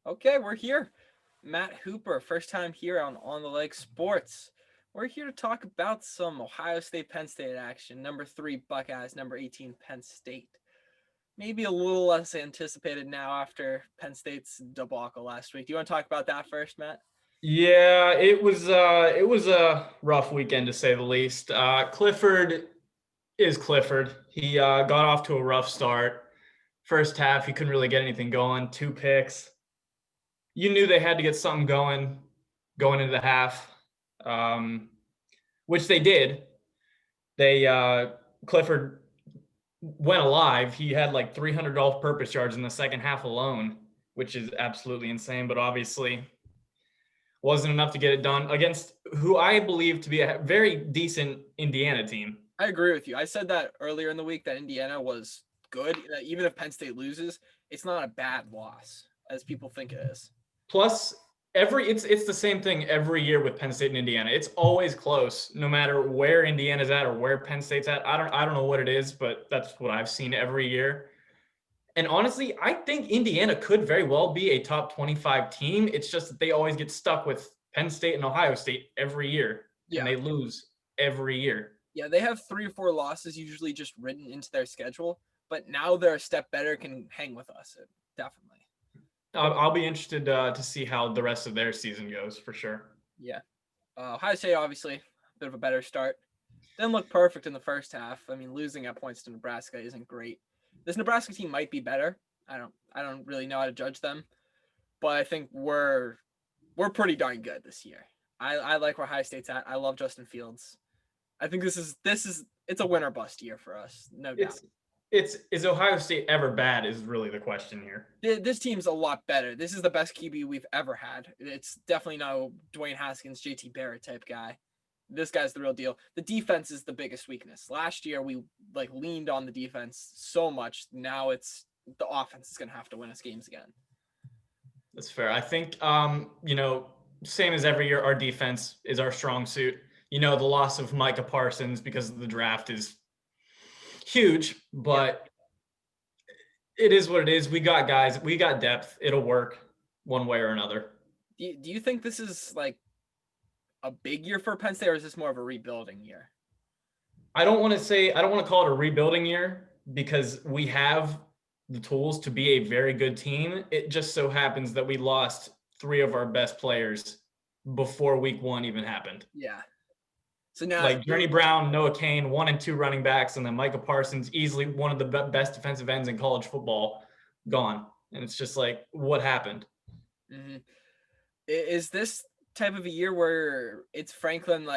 Okay, we're here. Matt Hooper, first time here on the Leg Sports. We're here to talk about some Ohio State Penn State action. Number 3 Buckeyes, number 18 Penn State. Maybe a little less anticipated now after Penn State's debacle last week. Do you want to talk about that first, Matt? Yeah, it was a rough weekend to say the least. Clifford is Clifford. He got off to a rough start. First half, he couldn't really get anything going. Two picks. You knew they had to get something going into the half, um, which they did. They Clifford went alive. He had like 300 all-purpose yards in the second half alone, which is absolutely insane. But obviously, wasn't enough to get it done against who I believe to be a very decent Indiana team. I agree with you. I said that earlier in the week that Indiana was good. That even if Penn State loses, it's not a bad loss as people think it is. Plus, it's the same thing every year with Penn State and Indiana. It's always close, no matter where Indiana's at or where Penn State's at. I don't know what it is, but that's what I've seen every year. And honestly, I think Indiana could very well be a top 25 team. It's just that they always get stuck with Penn State and Ohio State every year, and Yeah. they lose every year. Yeah, they have 3 or 4 losses usually just written into their schedule, but now they're a step better, can hang with us. Definitely. I'll be interested to see how the rest of their season goes for sure. Yeah. Ohio State, obviously, a bit of a better start. Didn't look perfect in the first half. I mean, losing at points to Nebraska isn't great. This Nebraska team might be better. I don't really know how to judge them, but I think we're pretty darn good this year. I like where Ohio State's at. I love Justin Fields. I think this is it's a win or bust year for us, no doubt. It's is Ohio State ever bad is really the question here. This team's a lot better. This is the best QB we've ever had. It's definitely no Dwayne Haskins, JT Barrett type guy. This guy's the real deal. The defense is the biggest weakness. Last year we leaned on the defense so much. Now it's the offense is going to have to win us games again. That's fair. I think same as every year, our defense is our strong suit. The loss of Micah Parsons because of the draft is huge, but it is what it is. We got guys, we got depth. It'll work one way or another. Do you think this is like a big year for Penn State, or is this more of a rebuilding year? I don't want to call it a rebuilding year because we have the tools to be a very good team. It just so happens that we lost 3 of our best players before week 1 even happened. Yeah. So now, like Journey Brown, Noah Kane, 1 and 2 running backs, and then Micah Parsons, easily one of the best defensive ends in college football, gone. And it's just like, what happened? Mm-hmm. Is this type of a year where it's Franklin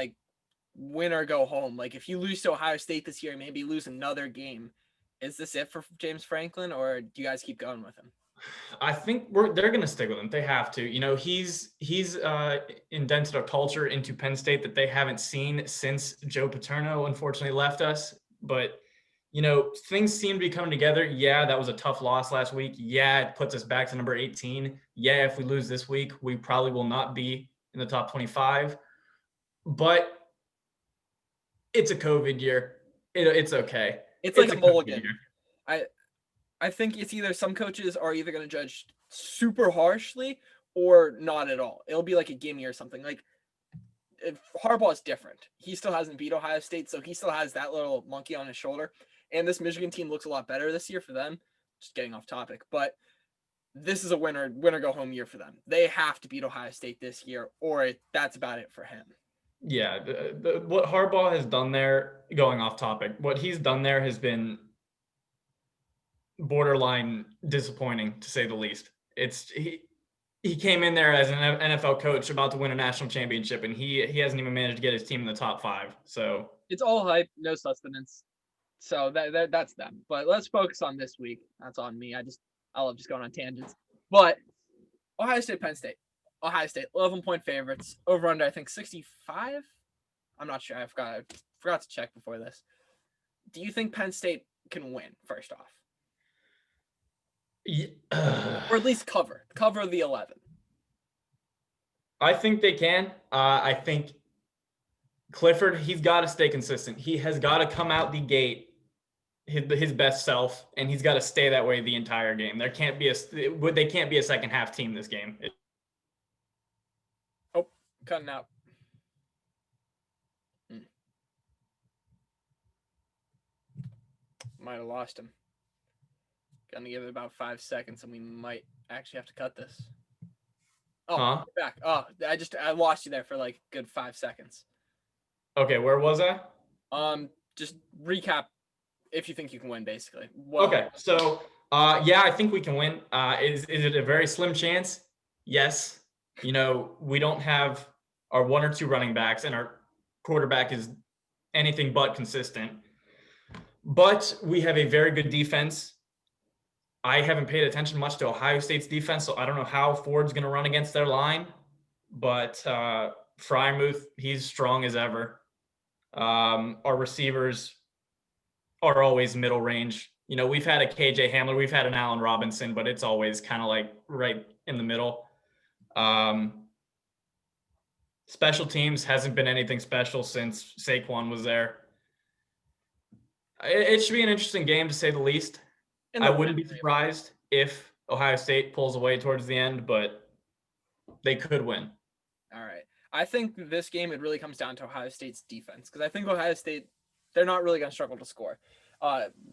win or go home? Like if you lose to Ohio State this year, maybe lose another game. Is this it for James Franklin, or do you guys keep going with him? I think they're going to stick with him. They have to. He's indented a culture into Penn State that they haven't seen since Joe Paterno unfortunately left us. But things seem to be coming together. Yeah, that was a tough loss last week. Yeah, it puts us back to number 18. Yeah, if we lose this week, we probably will not be in the top 25. But it's a COVID year. It's okay. It's like a mulligan. I think it's either some coaches are either going to judge super harshly or not at all. It'll be like a gimme or something. Like if Harbaugh is different. He still hasn't beat Ohio State, so he still has that little monkey on his shoulder. And this Michigan team looks a lot better this year for them. Just getting off topic, but this is a winner go home year for them. They have to beat Ohio State this year, or that's about it for him. Yeah, what Harbaugh has done there, going off topic, what he's done there has been borderline disappointing, to say the least. He came in there as an NFL coach about to win a national championship, and he hasn't even managed to get his team in the top 5. So it's all hype, no sustenance. So that's them. But let's focus on this week. That's on me. I love just going on tangents. But Ohio State, Penn State. Ohio State, 11-point favorites. Over under, I think 65. I'm not sure. I forgot to check before this. Do you think Penn State can win? First off. Or at least cover the 11. I think they can. I think Clifford, he's got to stay consistent. He has got to come out the gate his best self, and he's got to stay that way the entire game. They can't be a second half team this game. Oh, cutting out. Might have lost him. Gonna give it about 5 seconds, and we might actually have to cut this. Oh, You're back. Oh, I lost you there for like good 5 seconds. Okay, where was I? Just recap if you think you can win, basically. Okay, so yeah, I think we can win. Is it a very slim chance? Yes. You know, we don't have our one or two running backs, and our quarterback is anything but consistent. But we have a very good defense. I haven't paid attention much to Ohio State's defense, so I don't know how Ford's going to run against their line. But Freiermuth, he's strong as ever. Our receivers are always middle range. You know, we've had a KJ Hamler, we've had an Allen Robinson, but it's always kind of like right in the middle. Special teams hasn't been anything special since Saquon was there. It should be an interesting game, to say the least. I wouldn't be surprised if Ohio State pulls away towards the end, but they could win. All right. I think this game, it really comes down to Ohio State's defense, because I think Ohio State, they're not really going to struggle to score.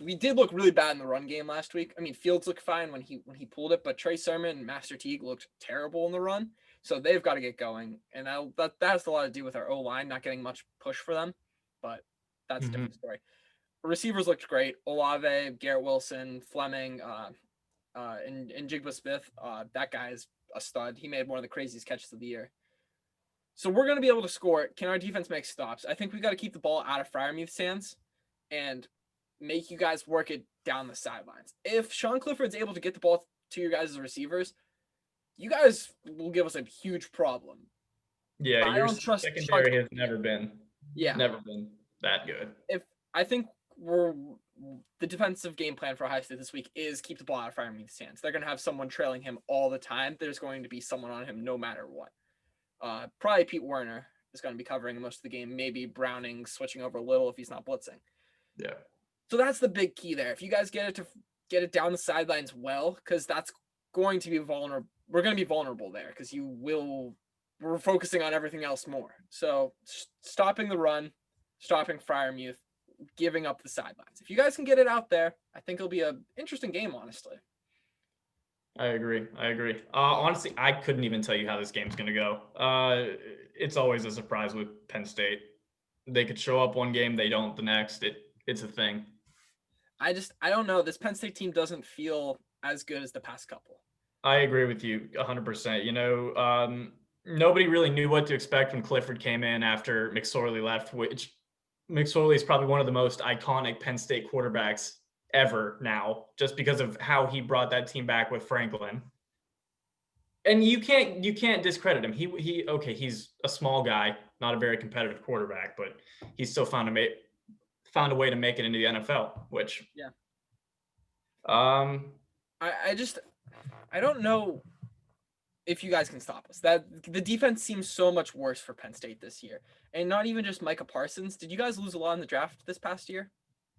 We did look really bad in the run game last week. I mean, Fields looked fine when he pulled it, but Trey Sermon and Master Teague looked terrible in the run. So they've got to get going, and that has a lot to do with our O-line not getting much push for them, but that's a different story. Receivers looked great. Olave, Garrett Wilson, Fleming, and Jigba Smith. That guy is a stud. He made one of the craziest catches of the year. So we're going to be able to score. Can our defense make stops? I think we got to keep the ball out of Freiermuth's hands and make you guys work it down the sidelines. If Sean Clifford's able to get the ball to your guys' receivers, you guys will give us a huge problem. Yeah, your secondary has never been that good. I think the defensive game plan for Ohio State this week is keep the ball out of Freiermuth's hands. They're going to have someone trailing him all the time. There's going to be someone on him no matter what. Probably Pete Werner is going to be covering most of the game. Maybe Browning switching over a little if he's not blitzing. Yeah. So that's the big key there. If you guys get it down the sidelines well, because that's going to be vulnerable. We're going to be vulnerable there because we're focusing on everything else more. So stopping the run, stopping Freiermuth, giving up the sidelines. If you guys can get it out there, I think it'll be an interesting game, honestly. I agree. Honestly, I couldn't even tell you how this game's going to go. It's always a surprise with Penn State. They could show up one game, they don't the next. It's a thing. I don't know. This Penn State team doesn't feel as good as the past couple. I agree with you 100%. You know, nobody really knew what to expect when Clifford came in after McSorley left, which McSorley is probably one of the most iconic Penn State quarterbacks ever now, just because of how he brought that team back with Franklin. And you can't discredit him. He's a small guy, not a very competitive quarterback, but he still found a way to make it into the NFL, which I don't know if you guys can stop us. That the defense seems so much worse for Penn State this year. And not even just Micah Parsons. Did you guys lose a lot in the draft this past year?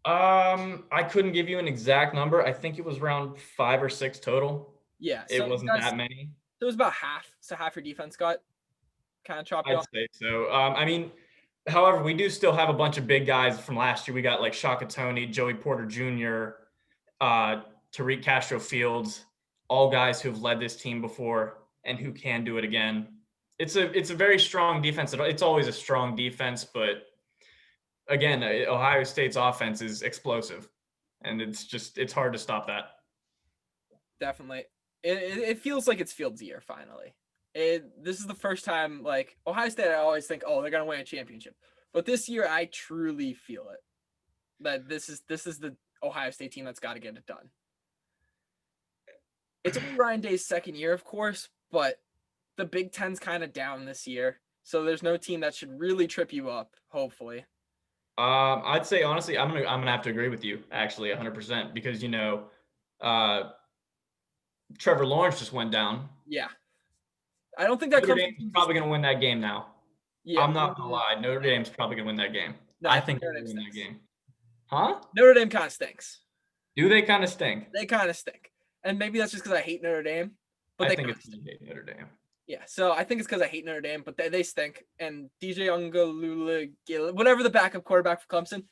I couldn't give you an exact number. I think it was around 5 or 6 total. Yeah. It wasn't that many. So it was about half. So half your defense got kind of chopped off. I'd say so. I mean, however, we do still have a bunch of big guys from last year. We got like Shaka Toney, Joey Porter Jr., Tariq Castro Fields, all guys who have led this team before and who can do it again. It's a very strong defense. It's always a strong defense, but again, Ohio State's offense is explosive, and it's hard to stop that. Definitely. It feels like it's Fields' year finally. This is the first time, like, Ohio State, I always think, oh, they're going to win a championship. But this year, I truly feel it. That this is the Ohio State team that's got to get it done. It's only Ryan Day's second year, of course, but the Big Ten's kind of down this year. So there's no team that should really trip you up, hopefully. I'd say, honestly, I'm gonna have to agree with you, actually, 100%, because, you know, Trevor Lawrence just went down. Yeah. I don't think that Notre Dame's probably going to win that game now. Yeah, I'm not going to lie. Notre Dame's probably going to win that game. No, I think they're going to win that game. Huh? Notre Dame kind of stinks. Do they kind of stink? They kind of stink. And maybe that's just because I hate Notre Dame. But I they think kind it's of stink. Notre Dame. Yeah, so I think it's because I hate Notre Dame, but they stink. And DJ Ungalula, whatever the backup quarterback for Clemson,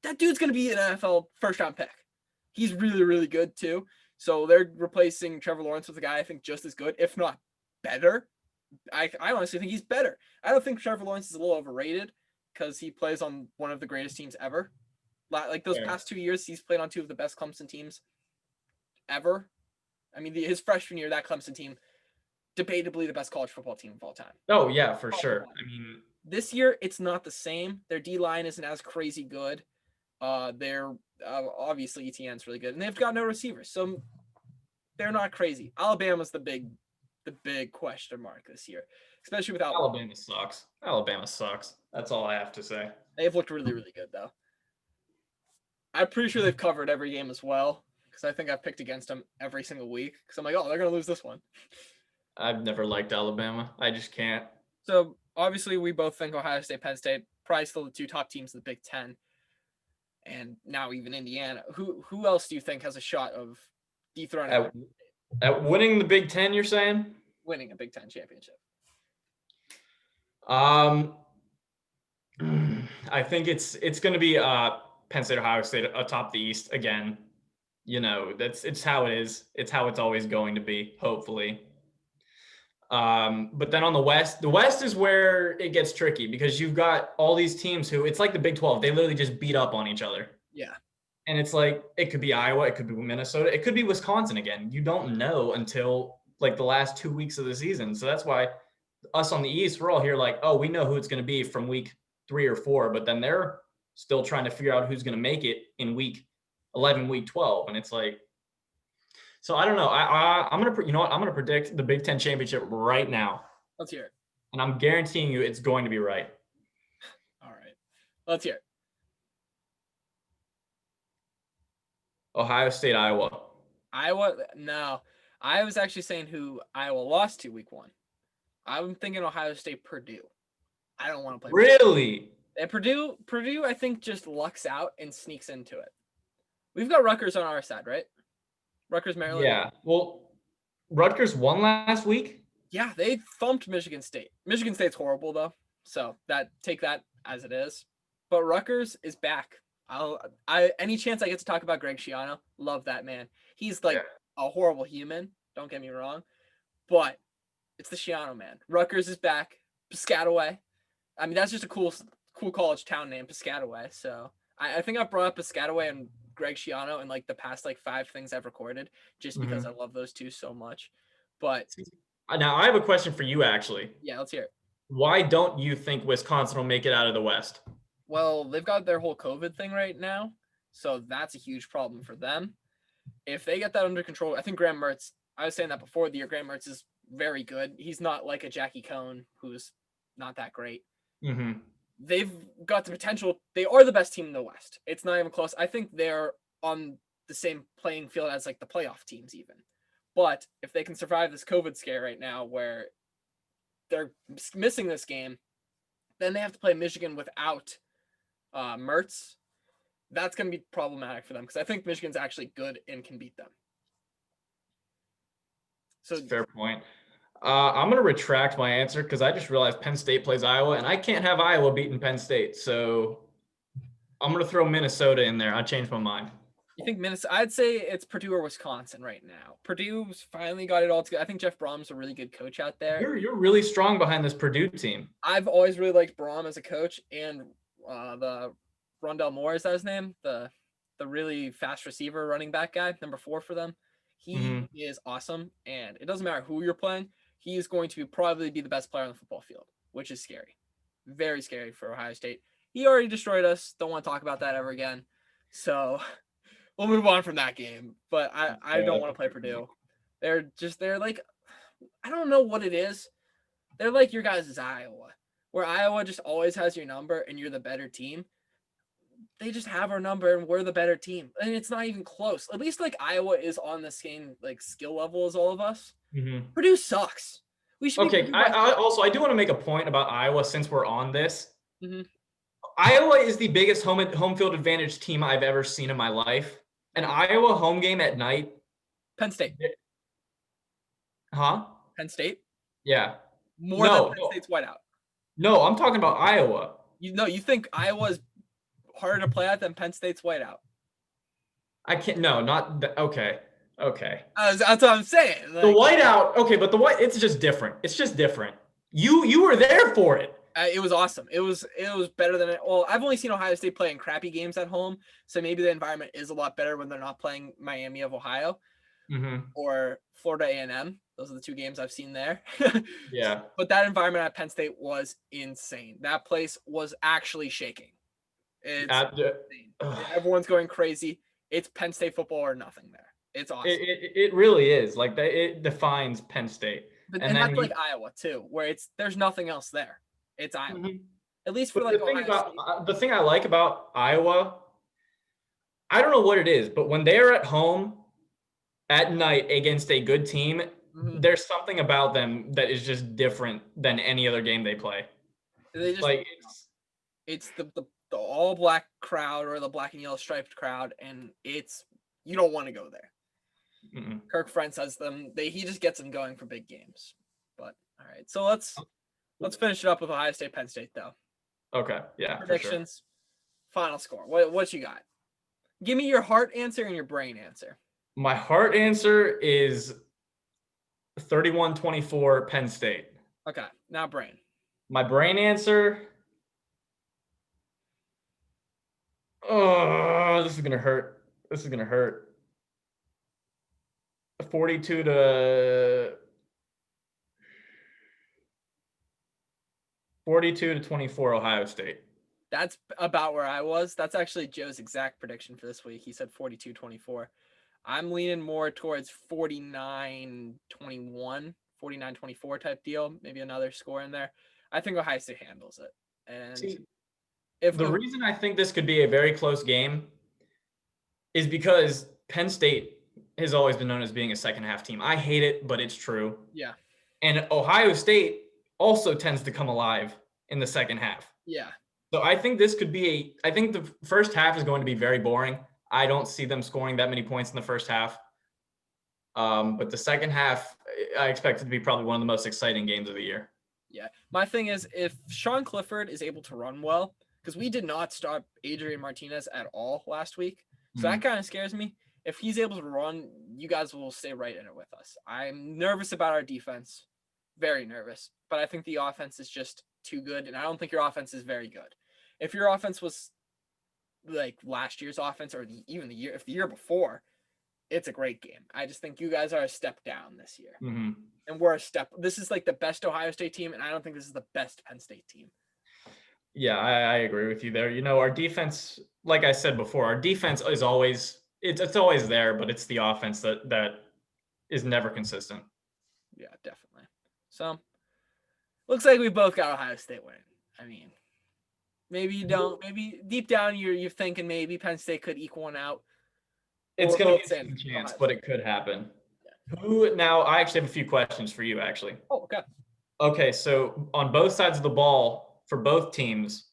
that dude's going to be an NFL first-round pick. He's really, really good, too. So they're replacing Trevor Lawrence with a guy I think just as good, if not better. I honestly think he's better. I don't think Trevor Lawrence is a little overrated because he plays on one of the greatest teams ever. Like those past 2 years, he's played on two of the best Clemson teams ever. I mean, his freshman year, that Clemson team, debatably the best college football team of all time. Oh, yeah, for sure. I mean, this year, it's not the same. Their D-line isn't as crazy good. They're obviously ETN's really good, and they've got no receivers, so they're not crazy. Alabama's the big question mark this year, especially without Alabama sucks. Alabama sucks. That's all I have to say. They've looked really, really good though. I'm pretty sure they've covered every game as well because I think I've picked against them every single week because I'm like, oh, they're gonna lose this one. I've never liked Alabama. I just can't. So obviously, we both think Ohio State, Penn State, probably still the two top teams in the Big Ten, and now even Indiana. Who else do you think has a shot of dethroning at winning the Big Ten? You're saying winning a Big Ten championship? I think it's going to be Penn State, Ohio State atop the East again. You know, it's how it is. It's how it's always going to be, hopefully. But then on the West is where it gets tricky because you've got all these teams who it's like the Big 12. They literally just beat up on each other. Yeah. And it's like, it could be Iowa, it could be Minnesota, it could be Wisconsin again. You don't know until like the last 2 weeks of the season. So that's why us on the East, we're all here like, oh, we know who it's going to be from week 3 or 4, but then they're still trying to figure out who's going to make it in week 11, week 12. And it's like, so I don't know. I'm going to, I'm going to predict the Big Ten championship right now. Let's hear it. And I'm guaranteeing you it's going to be right. All right. Let's hear it. Ohio State, Iowa. No. I was actually saying who Iowa lost to week 1. I'm thinking Ohio State, Purdue. I don't want to play Really? Purdue. Purdue, I think, just lucks out and sneaks into it. We've got Rutgers on our side, right? Rutgers, Maryland. Yeah. Well, Rutgers won last week. Yeah, they thumped Michigan State. Michigan State's horrible, though. So take that as it is. But Rutgers is back. Any chance I get to talk about Greg Schiano, love that man. He's like a horrible human. Don't get me wrong. But it's the Schiano man. Rutgers is back. Piscataway. I mean, that's just a cool college town name, Piscataway. So I think I've brought up Piscataway and Greg Schiano in like the past like 5 things I've recorded just because I love those two so much. But now I have a question for you, actually. Yeah, let's hear it. Why don't you think Wisconsin will make it out of the West? Well, they've got their whole COVID thing right now, so that's a huge problem for them. If they get that under control, I think Graham Mertz, I was saying that before the year, Graham Mertz is very good. He's not like a Jackie Cohn, who's not that great. Mm-hmm. They've got the potential. They are the best team in the West. It's not even close. I think they're on the same playing field as like the playoff teams even. But if they can survive this COVID scare right now where they're missing this game, then they have to play Michigan without Mertz. That's going to be problematic for them because I think Michigan's actually good and can beat them. So fair point. I'm going to retract my answer because I just realized Penn State plays Iowa, and I can't have Iowa beating Penn State. So I'm going to throw Minnesota in there. I changed my mind. You think Minnesota? I'd say it's Purdue or Wisconsin right now. Purdue's finally got it all together. I think Jeff Brom's a really good coach out there. You're really strong behind this Purdue team. I've always really liked Brom as a coach, and the Rondell Moore, is that his name? The really fast receiver running back guy, number 4 for them. He is awesome, and it doesn't matter who you're playing. He is going to probably be the best player on the football field, which is scary. Very scary for Ohio State. He already destroyed us. Don't want to talk about that ever again. So we'll move on from that game. But I don't want to play Purdue. They're like, I don't know what it is. They're like your guys' Iowa, where Iowa just always has your number and you're the better team. They just have our number and we're the better team. And it's not even close. At least like Iowa is on the same like skill level as all of us. Mm-hmm. Purdue sucks. We should okay. I do want to make a point about Iowa since we're on this. Mm-hmm. Iowa is the biggest home field advantage team I've ever seen in my life. An Iowa home game at night. Penn State. Huh? Penn State. Yeah. More than No, Penn no, State's whiteout. no. I'm talking about Iowa. You think Iowa's harder to play at than Penn State's whiteout? I can't. No, not okay. Okay. That's what I'm saying. The Like, whiteout. Okay, but the white. It's just different. It's just different. You were there for it. it was awesome. It was better than it. Well, I've only seen Ohio State playing crappy games at home, so maybe the environment is a lot better when they're not playing Miami of Ohio or Florida A&M. Those are the two games I've seen there. Yeah. But that environment at Penn State was insane. That place was actually shaking. It's insane. Everyone's going crazy. It's Penn State football or nothing there. It's awesome. It really is. Like that. It defines Penn State. And that's like Iowa too, where there's nothing else there. It's Iowa. At least for like the thing I like about Iowa, I don't know what it is, but when they're at home at night against a good team, there's something about them that is just different than any other game they play. It's the all black crowd or the black and yellow striped crowd, and you don't want to go there. Kirk Ferentz has them. He just gets them going for big games. But all right, so let's finish it up with Ohio State, Penn State, though. Okay, yeah. Predictions, final score. What you got? Give me your heart answer and your brain answer. My heart answer is 31-24 Penn State. Okay, now brain. My brain answer. Oh, this is gonna hurt. 42 to 24 Ohio State. That's about where I was. That's actually Joe's exact prediction for this week. He said 42-24. I'm leaning more towards 49-21, 49-24 type deal. Maybe another score in there. I think Ohio State handles it. And the reason I think this could be a very close game is because Penn State has always been known as being a second half team. I hate it, but it's true. Yeah. And Ohio State also tends to come alive in the second half. Yeah. So I think this could be I think the first half is going to be very boring. I don't see them scoring that many points in the first half. But the second half, I expect it to be probably one of the most exciting games of the year. Yeah. My thing is, if Sean Clifford is able to run well, because we did not stop Adrian Martinez at all last week. So that kind of scares me. If he's able to run, you guys will stay right in it with us. I'm nervous about our defense. Very nervous. But I think the offense is just too good, and I don't think your offense is very good. If your offense was like last year's offense or even the year before, it's a great game. I just think you guys are a step down this year. And we're a step. This is like the best Ohio State team, and I don't think this is the best Penn State team. Yeah, I agree with you there. You know, our defense, like I said before, our defense is always it's always there, but it's the offense that is never consistent. Yeah, definitely. So looks like we both got Ohio State winning. I mean, maybe you don't. Maybe deep down you're thinking maybe Penn State could eke one out. It's going to be a chance, but it could happen. Yeah. Now, I actually have a few questions for you, actually. Oh, okay. Okay, so on both sides of the ball for both teams,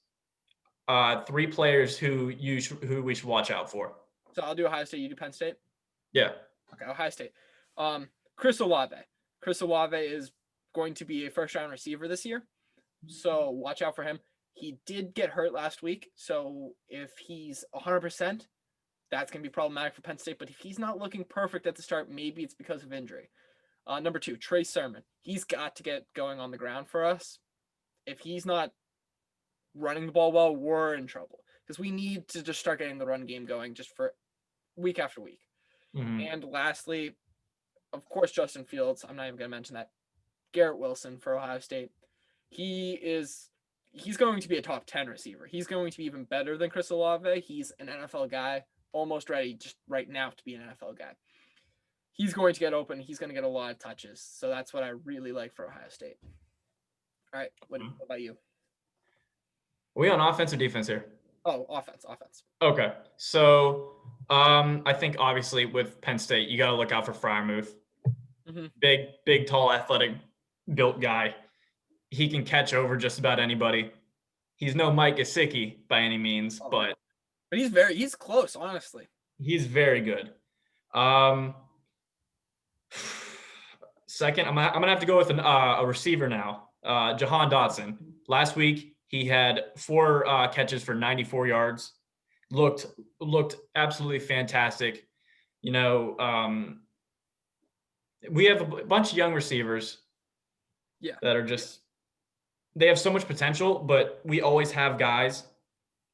3 players who we should watch out for. So I'll do Ohio State. You do Penn State. Yeah. Okay, Ohio State. Chris Olave. Chris Olave is going to be a first-round receiver this year, so watch out for him. He did get hurt last week, so if he's 100%, that's going to be problematic for Penn State. But if he's not looking perfect at the start, maybe it's because of injury. Number 2, Trey Sermon. He's got to get going on the ground for us. If he's not running the ball well, we're in trouble because we need to just start getting the run game going just for week after week. And lastly, of course, Justin Fields. I'm not even going to mention that. Garrett Wilson for Ohio State. He's going to be a top 10 receiver. He's going to be even better than Chris Olave. He's an NFL guy, almost ready just right now to be an NFL guy. He's going to get open. He's going to get a lot of touches. So that's what I really like for Ohio State. All right. What about you? Are we on offense or defense here? Oh, offense. Okay. So I think obviously with Penn State, you got to look out for Freiermuth. Big, tall, athletic, built guy. He can catch over just about anybody. He's no Mike Gesicki by any means, Oh, but he's close, honestly. he's very good. Second, I'm gonna have to go with a receiver now. Jahan Dodson. Last week he had 4 catches for 94 yards. Looked absolutely fantastic. You know, we have a bunch of young receivers. Yeah. That are just they have so much potential, but we always have guys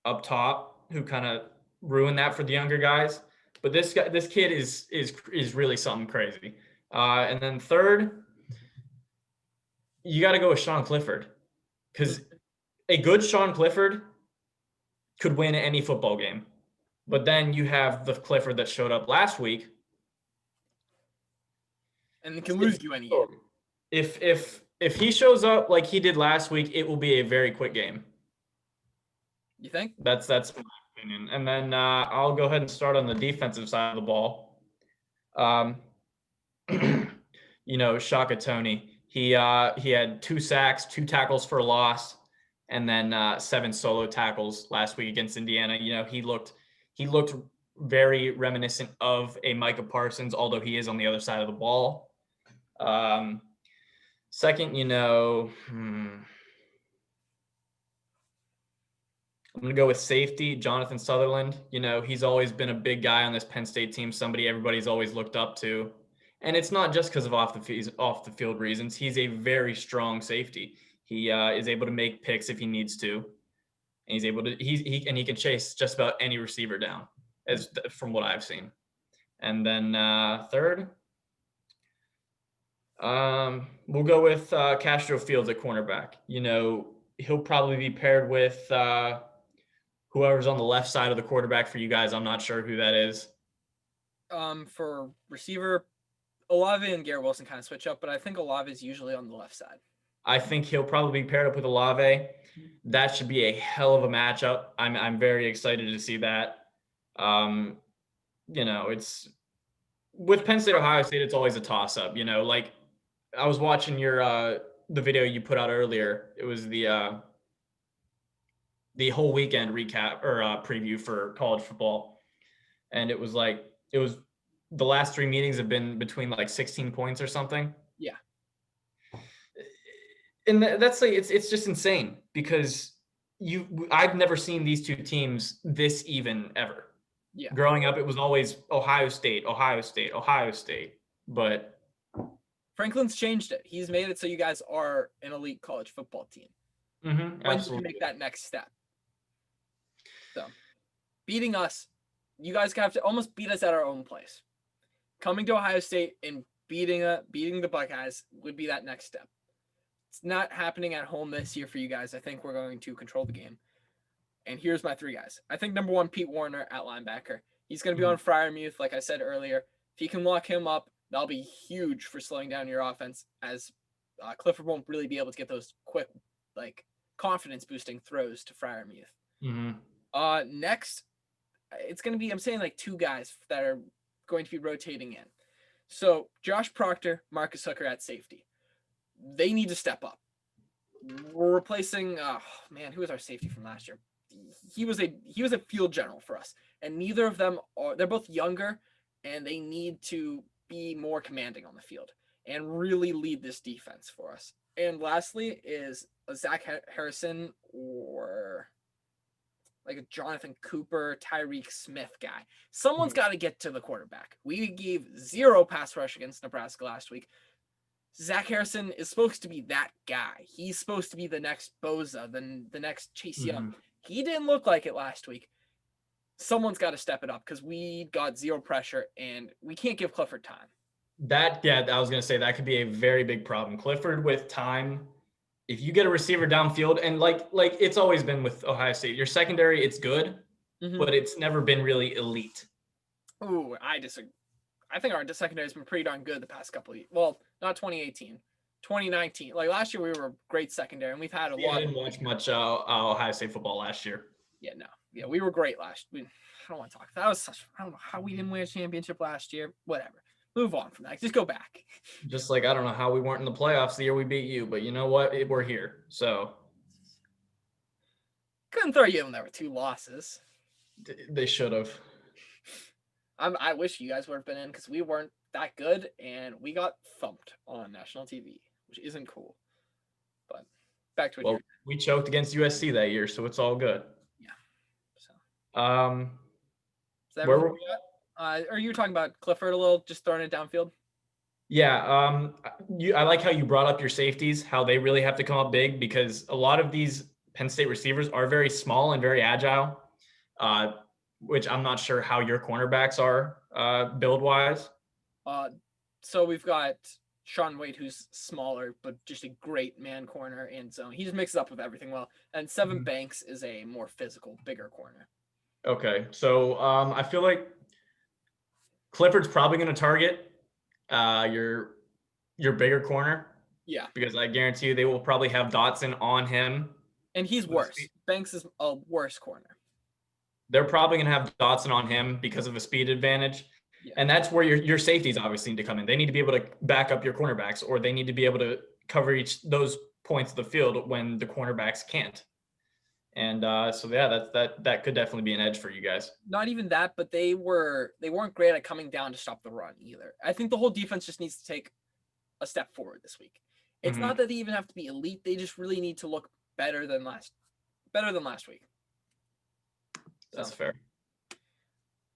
up top who kind of ruin that for the younger guys. But this kid is really something crazy. And then third, you got to go with Sean Clifford, because a good Sean Clifford could win any football game. But then you have the Clifford that showed up last week, and it can lose you any game. If he shows up like he did last week, it will be a very quick game. You think? That's my opinion. And then I'll go ahead and start on the defensive side of the ball. You know, Shaka Tony. He had 2 sacks, 2 tackles for a loss, and then 7 solo tackles last week against Indiana. You know, he looked very reminiscent of a Micah Parsons, although he is on the other side of the ball. Second, you know, I'm going to go with safety, Jonathan Sutherland. You know, he's always been a big guy on this Penn State team, somebody everybody's always looked up to. And it's not just because of off the field reasons. He's a very strong safety. He is able to make picks if he needs to. And he's able to he can chase just about any receiver down, from what I've seen. And then third, we'll go with Castro Fields at cornerback. You know, he'll probably be paired with whoever's on the left side of the quarterback for you guys. I'm not sure who that is. For receiver, Olave and Garrett Wilson kind of switch up, but I think Olave is usually on the left side. I think he'll probably be paired up with Olave. That should be a hell of a matchup. I'm very excited to see that. You know, it's with Penn State, Ohio State, it's always a toss-up. You know, like I was watching your the video you put out earlier. It was the whole weekend recap or preview for college football, and it was the last 3 meetings have been between like 16 points or something. Yeah. And that's like it's just insane because I've never seen these two teams this even ever. Yeah. Growing up, it was always Ohio State. But Franklin's changed it. He's made it so you guys are an elite college football team. When you can make that next step. So, beating us, you guys have to almost beat us at our own place. Coming to Ohio State and beating the Buckeyes would be that next step. It's not happening at home this year for you guys. I think we're going to control the game. And here's my 3 guys. I think number 1, Pete Warner at linebacker. He's going to be on Freiermuth, like I said earlier. If you can lock him up, that'll be huge for slowing down your offense, as Clifford won't really be able to get those quick, like, confidence-boosting throws to Freiermuth. Next, it's going to be, I'm saying, like 2 guys that are going to be rotating in. So Josh Proctor, Marcus Hooker at safety. They need to step up. We're replacing, who was our safety from last year? He was a field general for us, and neither of them they're both younger, and they need to be more commanding on the field and really lead this defense for us. And lastly is a Zac Harrison or like a Jonathan Cooper, Tyreek Smith guy. Someone's got to get to the quarterback. We gave 0 pass rush against Nebraska last week. Zac Harrison is supposed to be that guy. He's supposed to be the next Boza, the next Chase Young. He didn't look like it last week. Someone's got to step it up because we got 0 pressure and we can't give Clifford time. I was going to say that could be a very big problem. Clifford with time, if you get a receiver downfield, and like it's always been with Ohio State, your secondary, it's good, but it's never been really elite. Ooh, I disagree. I think our secondary has been pretty darn good the past couple of years. Well, not 2018, 2019. Like last year, we were a great secondary, and we've had a lot. I didn't watch much Ohio State football last year. Yeah, no. Yeah, we were great last year. I don't want to talk. That was such. I don't know how we didn't win a championship last year. Whatever. Move on from that. Just go back. Just like I don't know how we weren't in the playoffs the year we beat you, but you know what? We're here. So Couldn't throw you in there with 2 losses. They should have. I wish you guys would have been in because we weren't that good and we got thumped on national TV, which isn't cool. But back to what Well, we choked against USC that year, so it's all good. Yeah. So Is that where everything were we got? Are you talking about Clifford a little, just throwing it downfield? Yeah, I like how you brought up your safeties, how they really have to come up big because a lot of these Penn State receivers are very small and very agile, which I'm not sure how your cornerbacks are build wise. So we've got Sean Wade, who's smaller, but just a great man corner and zone. He just mixes up with everything well. And Seven Banks is a more physical, bigger corner. Okay, so I feel like Clifford's probably going to target your bigger corner. Yeah. Because I guarantee you they will probably have Dotson on him. And he's worse. Banks is a worse corner. They're probably going to have Dotson on him because of a speed advantage. Yeah. And that's where your safeties obviously need to come in. They need to be able to back up your cornerbacks, or they need to be able to cover those points of the field when the cornerbacks can't. And so yeah, that could definitely be an edge for you guys. Not even that, but they weren't great at coming down to stop the run either. I think the whole defense just needs to take a step forward this week. It's not that they even have to be elite; they just really need to look better than last week. That's fair.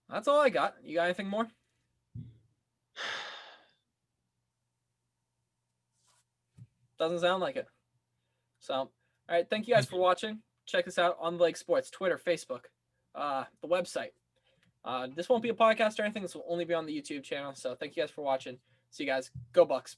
That's all I got. You got anything more? Doesn't sound like it. So, all right. Thank you guys for watching. Check us out on the Lake Sports, Twitter, Facebook, the website. This won't be a podcast or anything. This will only be on the YouTube channel. So thank you guys for watching. See you guys. Go Bucks.